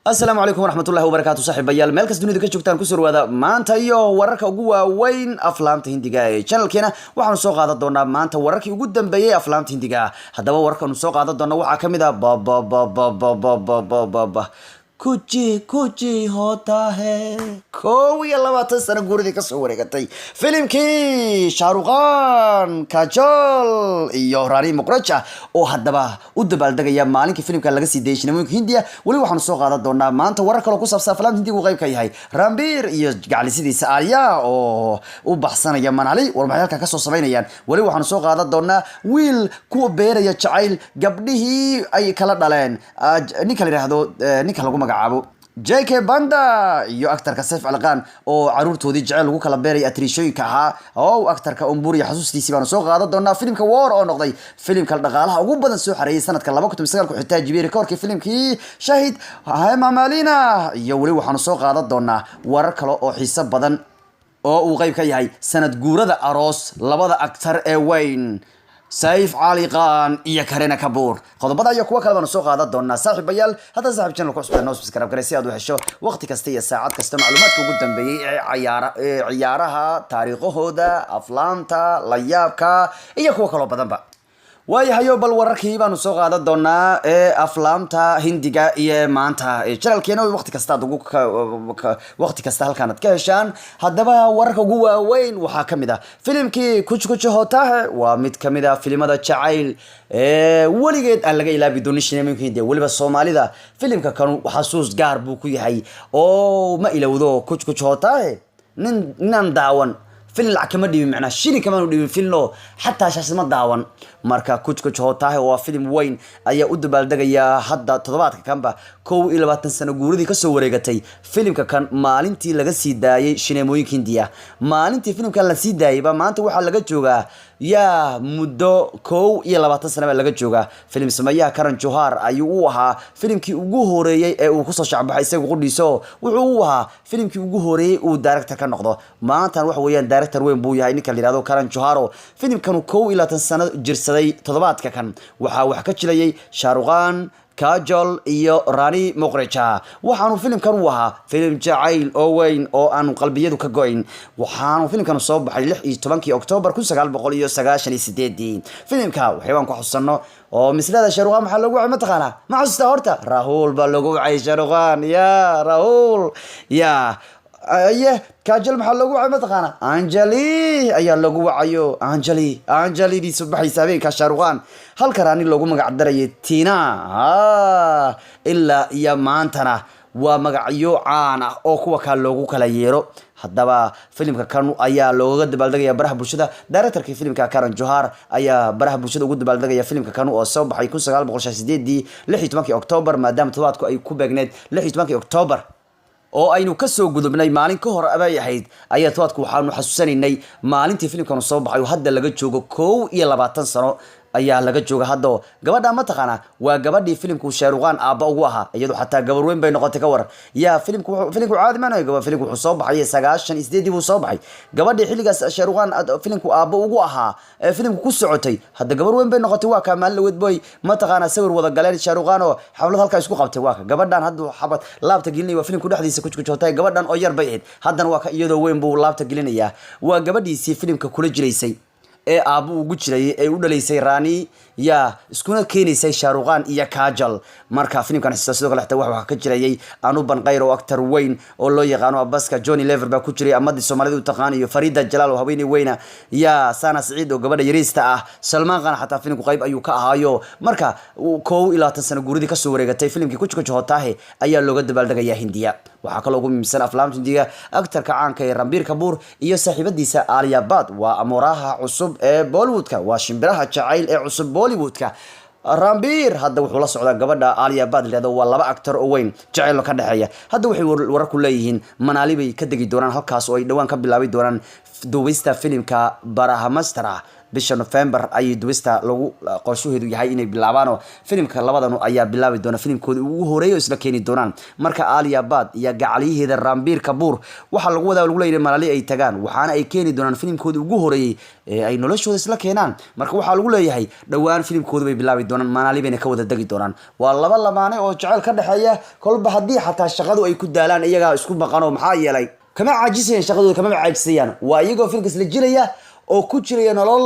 السلام عليكم ورحمة الله وبركاته صاحب بيال ملك الدنيا كشوف تان كسر وهذا ما أنت ورك وجوا وين أفلام تهندي جاي channel كنا وحنا نسوق هذا دونا ما أنت ورك يقدم بيه أفلام تهندي جا هذا ورك نسوق هذا دونا وعكم إذا با कुछ होता है कोई अल्लाह बात सर गुरु देखा सोरे करते फिल्म की शाहरुख खान काजल iyo raani muqracha oo hadaba u dabaaldegaya maalinka filimka laga sii deeshinay Hindiya wali waxaan soo qaadan doonaa maanta warar kale oo ku saabsan filimka Hindiga uu qayb ka yahay Ranbir iyo gacalisidiisa Arya oo u baxsanaya Manali warbaxyalka ka soo sameynayaan wali waxaan soo qaadan doonaa wiil ku beeraya jacayl gabdhihii ay kala dhaleen ninka la yiraahdo ninka lagu magacaabo JK Banda iyo aktarka Saif Alqan oo caruurtoodii jacayl lagu kala beeray atriishooyinka ahaa oo aktarka Umburi xasuustiisii baan soo qaadan doonaa filimka War oo noqday filimka dhaqaalaha ugu badan soo xareeyay sanadka 2009 ku xitaa jibiyay rekoorkii filimkii Shahid Hema Malina iyo wali waxaan soo qaadan doonaa warar kale oo xiiso badan oo uu qayb ka yahay sanad guurada aroos labada aktar ee weyn سيف علي قان يا كارينا كابور قد بدأ يكوا كلام نسوق هذا دونا صاحب بيال هذا صاحب channel كوس بنوس بسكراب كريسي هذا وحشة وقت كستية ساعات كست معلومات كوجودن بي عيارها تاريخه هذا أفلام تا ليابكا يكوا كلام بدن بقى waayahayo bal wararkii baanu soo qaadan doonaa aflaamta Hindiga iyo maanta channel keena waqti kasta halkaan aad ka heshaan hadaba wararka ugu waaweyn waxa kamid ah filimkii kuch hota hai waa mid kamid ah filimada jacayl waligeed aan laga ilaabi doonin shineeminka Hindiya waliba Soomaalida filimka kan xasuus gaar buu ku yahay oo ma ilowdo kuch hota hai nin daawan فيلم العكمة دي معنا شيني كمان دي فيلم حتى شاش ما داون marka kuch hota hai waa film weyn ayaa u dabaaldegaya hadda toddobaadka kanba 21 sano guuridii ka soo wareegatay filimka kan maalintii laga sii daayay shineemooyinka Hindiya maalintii filimka la sii daayay ba maanta waxa laga joogaa ya muddo 21 sano laga joogaa film sameeyaha Karan Johar ayuu u ahaa filimkii ugu horeeyay ee uu ku soo shacbaxay isagu qudhiso wuxuu u ahaa filimkii ugu horeeyay uu director ka noqdo maanta waxa weeyaan director weyn buu yahay ninka la yiraahdo Karan Johar filimkan 21 sano jirsaday toddobaadka kan waxa wax ka jilayay Shahrukh Khan Kajol iyo Rani Muqracha waxaanu filimkan u ahaa filim jacayl oo weyn oo aan qalbiyadu ka go'in waxaanu filimkan soo baxay 16 October 1998 filimka waxaan ku xusano oo mislada Shahrukh Khan waxa lagu wacay mataqaana ma xasuusta horta Rahul baa lagu wacay Shahrukh Khan ya Rahul ya aye Kajol maxaa lagu wacay mataqaana Anjali ayaa lagu wacayo Anjali di subaxay sabeenka Shahrukh Khan halka Rani lagu magac daray Tina illa iyo maantana waa magacyo caan ah oo kuwa ka loogu kala yeero hadaba filimka kan ayaa looga dabaaldegaya baraha bulshada directorka filimka Karan Johar ayaa baraha bulshada ugu dabaaldegaya filimka kan oo soo baxay 1998 October maadaama todobaadku ay ku beegneed 16 October oo aynu ka soo gudubnay maalin ka hor abay ahayd ayaa toodku waxaanu xasuusanaynay maalintii filimkan soo baxay hadda laga joogo 21 sano ayaa laga jooga hadda gabadha ma taqaana waa gabadhii filimku Shahrukh Khan aaba ugu ahaa iyadoo xataa gabar weyn bay noqotay ka war yaa filimku caadi ma ahay gabadha filimku wuxuu soo baxay 98 buu soo baxay gabadhii xilligaas Shahrukh Khan filimku aaba ugu ahaa filimku ku socotay hadda gabar weyn bay noqotay waa ka maalin weyd boy ma taqaana sawir wada galeen Shahrukh Khan oo xaflad halka isku qabtay waa ka gabadhan hadda xabad laabta gelinay waa filimku dhexdiisa kuch hota gabadhan oo yar bay ahayd haddana waa ka iyadoo weyn buu laabta gelinaya waa gabadhiisii filimka kula jilaysay ee aabu ugu jiray ee u dhaleysay Rani ya iskuna keenaysay Shahrukh Khan iyo Kajol marka filimkan sidoo kale waxa ka jirayay aanu banqayr oo actor weyn oo loo yaqaan Abbaska Johnny Lever ba ku jiray amadii Soomaalida u taqaan iyo Farida Jalal oo haweeney weyna ya Sana Saeed oo gabadha yariista ah Salman Khan xataa filimku qayb ayuu ka ahaayo marka 21 sano guuridii ka soo wareegatay filimkii kuch hota hai ayaa looga dabaaldegaya Hindiya waxa kale oo ugu muhiimsan aflaamta Hindiga actorka caanka ee Ranbir Kapoor iyo saaxiibadiisa Alia Bhatt waa amoraha cusub ee Bollywoodka waa shimbiraha jacayl ee cusub Bollywoodka Ranbir hadda wuxuu la socdaa gabadha Alia Bhatt leedo waa laba actor oo weyn jacayl ka dhaxeeya hadda waxay warar ku leeyihiin Manali bay ka dagi doonaan halkaas oo ay dhawaan ka bilaabi doonaan duubista filimka Barahamastara bisha November ay dubista lagu qorshaheedu yahay inay bilaabaan filimka labadan ayaa bilaabi doona filimkooda ugu horeeyo isla keeni doonaan marka Alia Bhatt iyo gacaliyaheeda Ranbir Kapoor waxa lagu wadaa lagu leeyahay Malali ay tagaan waxaana ay keeni doonaan filimkooda ugu horeeyay ee ay noloshooda isla keenaan marka waxa lagu leeyahay dhawaan filimkooda bay bilaabi doonaan Malali bayna ka wada dagi doonaan waa laba lamaane oo jacayl ka dhaxeeya kolba hadii xataa shaqadu ay ku daalaan iyaga isku baqano maxaa yeelay kama caajisayaan shaqadooda kama caajisayaan waa iyagoo filmkas la jiraya oo ku jiraya nolol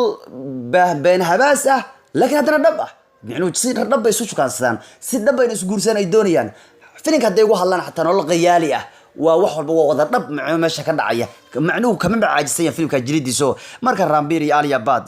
been habaas ah laakiin hadana dhab ah micnuu si dhab bay isu chukaansadaan si dhab bay isu guursan ay doonayaan filimka haday ugu hadlaan xataa nolol qiyaali ah waa wax walba waa wada dhab meesha ka dhacaya macnuhu kama caajisayaan filmka jiridiiso marka Ranbir iyo Alia Bhatt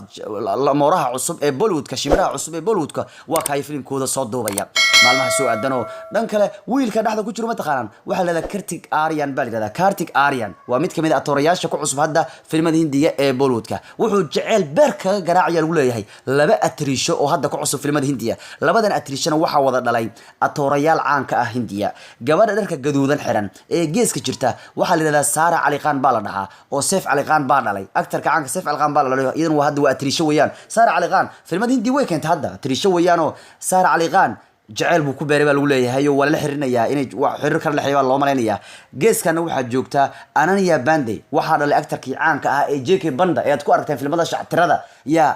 mooraha cusub ee Bollywoodka shimiraha cusub ee Bollywoodka waa kay filmkooda soo duubaya maalmaha soo aadano dhan kale wiilka dhaxda ku jiro ma taqaanaan waxa la yiraahdaa Kartik Aaryan waa mid kamid ah atoorayaasha ku cusub hadda filmada Hindiga ee Bollywoodka wuxuu jecel beer kaga garaacaya lagu leeyahay laba atrisho oo hadda ku cusub filmada Hindiya labadan atrishana waxa wada dhalay atoorayaal caan ka ah Hindiya gabadha dharka gaduudan xiran ee geeska jirta waxa la yiraahdaa Sara Ali Khan baa la dhahaa oo Saif Ali Khan baa dhalay aktarka caanka Saif Ali Khan baa la dhalay idan waa hadda waa atrisho weeyaan Sara Ali Khan filmada Hindi way keentay hadda atrisho weeyaan oo Sara Ali Khan jacayl buu ku beeray baa lagu leeyahay oo wala la xirinayaa inay xiriir kala leeyahay loo maleynaya geeskana waxa joogta Ananya Pandey waxa dhalay aktarkii caanka ah ee JK Banda ee aad ku aragteen filmada shactirada ya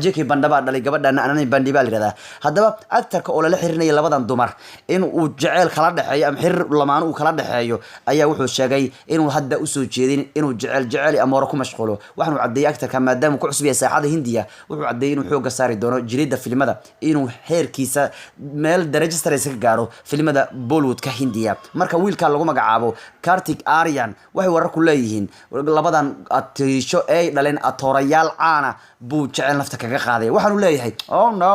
JK Banda baa dhalay gabadhana Ananya Pandey baa la yiraahdaa hadaba aktarka oo la xirinaya labadan dumar in uu jacayl kala dhaxeeyo ama xiriir lamaan uu kala dhaxeeyo ayaa wuxuu sheegay inuu hadda u soo jeedin inuu jacayl amoor ku mashquulo waxaanu cadeeyay aktarka maadaama ku cusub yahay saaxada Hindiya wuxuu cadeeyay inuu xoog saari doono jirida filmada inuu heerkiisa meel darajo sare ka gaaro filmada Bollywoodka Hindiya marka wiilka lagu magacaabo Kartik Aaryan waxay warar ku leeyihiin labadan atrisho ay dhaleen atoorayaal caana buu jacayl nafta kaga qaaday waxaanu leeyahay oh no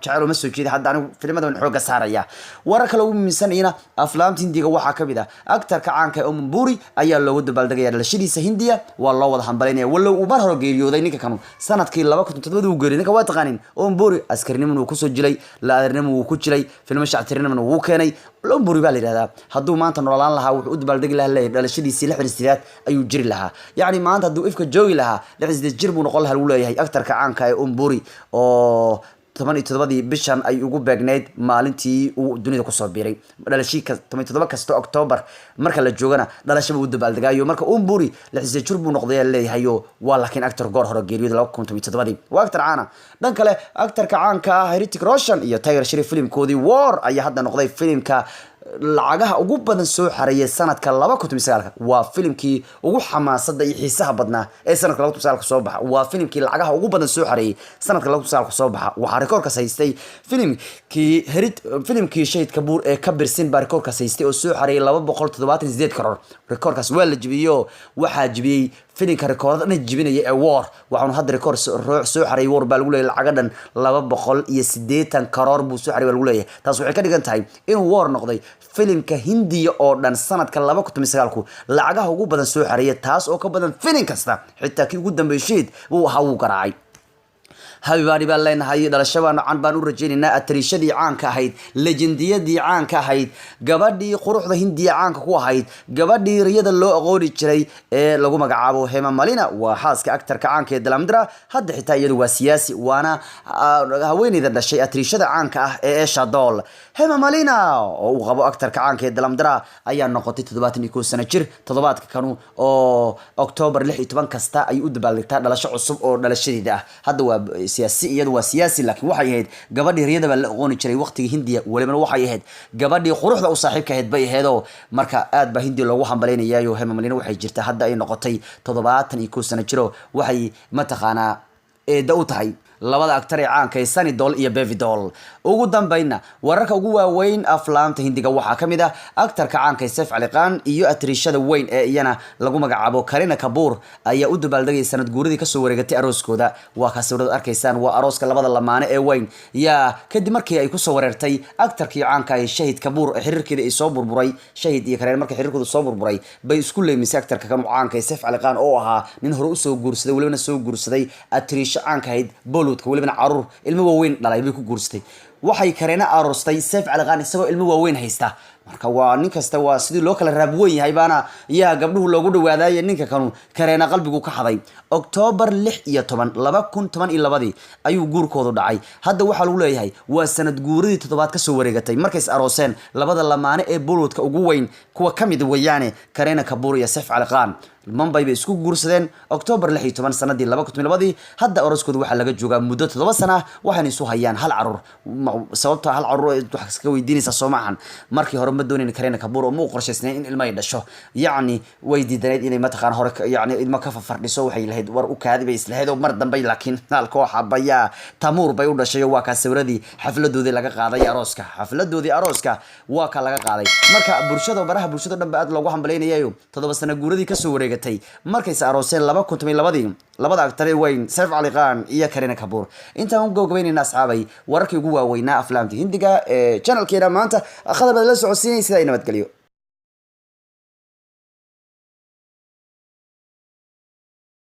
jacayl uma soo jeeday hadda anigu filmada waan xoog saaraya warar kale oo miisanayna aflaamta Hindiga waxa kamid ah aktarka caanka ee Om Puri ayaa loogu dabaaldegaya dhalashadiisa Hindiya waa loo wada hambalinaya walow uu mar hore geeriyooday ninka kanu sanadkii 2007 uu geeriyay ninka waa taqaanin Om Puri askarnimo uu ku soo jilay laadarnimo uu ku jilay filmo shactirnimo uu keenay Om Puri baa la yiraahdaa haduu maanta nololaan lahaa wuxuu u dabaaldegi lahaa dhalashadiisa 68 ayuu jiri lahaa yaani maanta haduu ifka joogi lahaa 68 jir buu noqon lahaa lagu leeyahay aktarka caanka ee Om Puri oo 17 bishan ay ugu beegneyd maalintii uu dunida ku soo biiray dhalashika 17 kasto October marka la joogana dhalashada uu dabaaldegaayo marka Om Puri 68 jir buu noqday leeyahay waa laakiin aktar goor hore geeriyooday 2017 waa aktar caana dhan kale aktarka caanka ah Hrithik Roshan iyo Tiger Shroff filmkoodii War ayaa hadda noqday filmka lacagaha ugu badan soo xareeyay sanadka 2009 waa filmkii ugu xamaasada iyo xiisaha badnaa ee sanadka 2009 soo baxa waa filmkii lacagaha ugu badan soo xareeyay sanadka 2009 soo baxa waxa rekoorka haystay filmkii Shahid Kapoor ee ka birsin baa rekoorka haystay oo soo xareeyay 278 karoor rekoorkaas waa la jibiyo waxa jibiyay filimka rekoorada jibinaya ee War waxaanu hadda rekoor soo xareeyay War baa lagu leeyahay lacagadan 280 karoor buu soo xareeyay lagu leeyahay taas waxay ka dhigan tahay inuu War noqday filimka Hindiya oo dhan sanadka 2009 lacagaha ugu badan soo xareeyay taas oo ka badan filim kasta xitaa kii ugu dambeeyay uu waxa uu garaacay habibaani baa leenahay dhalashabaana can baan u rajaynaynaa atrishadii caanka ahayd legendiyadii caanka ahayd gabadhii quruxda Hindiya caanka ku ahayd gabadhii riyada loo aqooni jiray ee lagu magacaabo Hema Malini waa xaaska aktarka caanka ee Dhalamdra hadda xitaa iyadu waa siyaasi waana haweeneyda dhashay atrishada caanka ah ee Esha Doll Hema Malini oo uu qabo aktarka caanka ee Dhalamdra ayaa noqotay 71 sano jir toddobaadka kanu oo October 16 kasta ay u dabaaldegtaa dhalasho cusub oo dhalashadeeda ah hadda waa siyaasi iyadu waa siyaasi laakiin waxay ahayd gabadhii riyada baa la aqooni jiray waqtiga Hindiya waliba waxay ahayd gabadhii quruxda u saaxiibka ahayd bay ahayd oo marka aad ba Hindiya loogu hambaleynayo Hema Malini waxay jirtaa hadda ay noqotay 71 sano jiro waxay ma taqaanaa eeda u tahay labada aktar ee caanka ee Sunny Deol iyo Baby Deol ugu dambayna wararka ugu waaweyn aflaamta Hindiga waxa kamid ah aktarka caanka ee Saif Ali Khan iyo atrishada weyn ee iyana lagu magacaabo Kareena Kapoor ayaa u dabaaldegay sanad guuridii ka soo wareegatay arooskooda waa ka sawirada arkaysaan waa arooska labada lamaane ee weyn yaa kadib markii ay ku soo wareertay aktarkii caanka ee Shahid Kapoor xiriirkeeda ay soo burburay Shahid iyo Kareena markii xiriirkooda soo burburay bay isku leemisay aktarka kan caanka ee Saif Ali Khan oo ahaa nin hore u soo guursaday waliba soo guursaday atrisha caanka ahayd Bollywoodka waliba caruur ilmo waaweyn dhalay bay ku guursatay waxay Kareena aroostay Saif Ali Khan isagoo ilmo waaweyn haysta marka waa nin kasta waa sidii loo kala raab weyn yahay baana iyaa gabdhuhu loogu dhawaadaayay ninka kanu kareena qalbigu ka xaday October 16 2012 ayuu guurkoodu dhacay hadda waxa lagu leeyahay waa sanad guuridii toddobaad ka soo wareegatay markay is arooseen labada lamaane ee Bollywoodka ugu weyn kuwa kamid weeyaane Kareena Kapoor iyo Saif Ali Khan Mumbai bay isku guursadeen October 16 sanadii 2012 hadda arooskoodu waxa laga joogaa muddo 7 sano waxaan isu hayaan hal carruur sababta hal carruur wax iska weydiinaysa Soomahan markii hore ma doonin Kareena Kapoor oo mu qorshaysnay in ilmo ay dhasho yacni way diidaneed inay mataqaan hore yacni ilmo ka fardhiso waxay lahayd war u kaadi bay islahayd oo mar dambe laakiin hal koox abaya Tamuur bay u dhashay waa ka sawiradii xafladoodii laga qaaday arooska waa ka laga qaaday marka bulshada baraha bulshada dhanba aad loogu hambaleynayo 7 sano guuradii ka soo wareegay markay arooseen 2012 labada actor weyn Saif Ali Khan iyo Kareena Kapoor inta aan gogobeyna asxaabay wararkii ugu waaweynaa aflaamta Hindiga ee channelkeena maanta khadabada la socodsiinaysa inay nabad galiyo